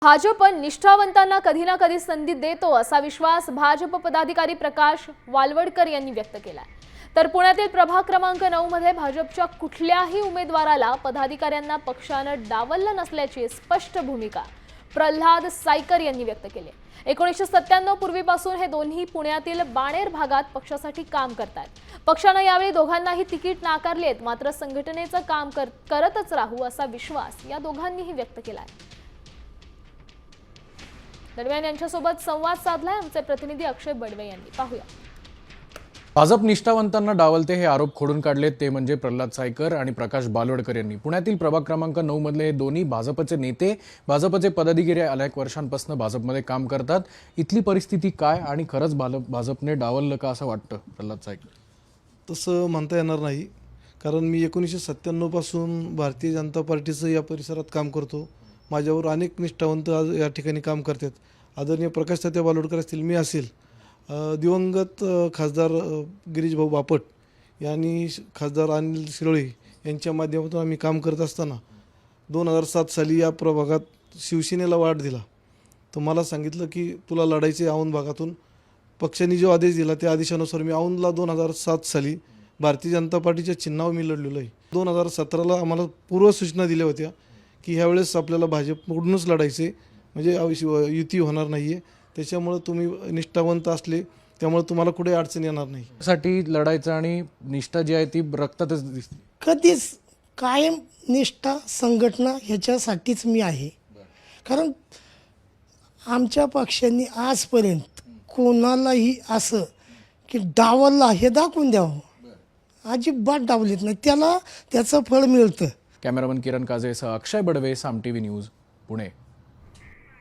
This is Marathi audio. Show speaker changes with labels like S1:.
S1: भाजप निष्ठावंतांना कधी ना कधी संधी देतो असा विश्वास भाजप पदाधिकारी प्रकाश वालवडकर यांनी व्यक्त केला। तर पुण्यातील प्रभाग क्रमांक 9 मध्ये भाजपच्या कुठल्याही उमेदवाराला पदाधिकाऱ्यांना पक्षानं डावललं नसल्याची स्पष्ट भूमिका प्रल्हाद सायकर यांनी व्यक्त केली। 1997 पूर्वीपासून हे दोन्ही पुण्यातील बाणेर भागात पक्षासाठी काम करतात। पक्षाने यावेळी दोघांनाही तिकीट नाकारलेत, मात्र संघटनेचं काम करतच राहू असा विश्वास या दोघांनीही व्यक्त केलाय। दरम्यान यांच्यासोबत संवाद साधलाय आमचे प्रतिनिधी अक्षय बडवे यांनी। पाहूया।
S2: भाजप निष्ठावंतांना डावलते हे आरोप खोडून काढलेत ते म्हणजे प्रल्हाद सायकर आणि प्रकाश वालवडकर यांनी। पुण्यातील प्रभाग क्रमांक 9 मधले हे दोन्ही भाजपचे नेते, भाजपचे पदाधिकारी अनेक वर्षांपासून भाजपमध्ये काम करतात। इथली परिस्थिती काय आणि खरंच भाजपने डावललं का असं वाटतं प्रल्हाद सायकर?
S3: तसं म्हणता येणार नाही, कारण मी 1997 पासून भारतीय जनता पार्टीचं या परिसरात काम करतो। माझ्यावर अनेक निष्ठावंत आज या ठिकाणी काम करतात। आदरणीय प्रकाश तात्या वालवडकर असतील, मी असेल, दिवंगत खासदार गिरीश भाऊ बापट यांनी खासदार अनिल शिरोळे यांच्या माध्यमातून आम्ही काम करत असताना 2007 साली या प्रभागात शिवसेनेला वाढ दिला। तर मला सांगितलं की तुला लढायचे औंध भागातून। पक्षाने जो आदेश दिला त्या आदेशानुसार मी औंधला 2007 साली भारतीय जनता पार्टीच्या चिन्हावर मी लढलेलो आहे। 2017ला आम्हाला पूर्वसूचना दिल्या होत्या की ह्यावेळेस आपल्याला भाजपकडूनच लढायचे, म्हणजे युती होणार नाही आहे। त्याच्यामुळे तुम्ही निष्ठावंत असले त्यामुळे तुम्हाला कुठे अडचण येणार नाही।
S2: साठी लढायचं आणि निष्ठा जी आहे ती रक्तातच दिसते।
S4: कधीच कायम निष्ठा संघटना ह्याच्यासाठीच मी आहे। कारण आमच्या पक्षांनी आजपर्यंत कोणालाही असं की डावलला हे दाखवून द्यावं, अजिबात डावलीत नाही, त्याला त्याचं फळ मिळतं।
S2: कॅमेरामन किरण काजेसह अक्षय बडवे, साम टीव्ही न्यूज, पुणे।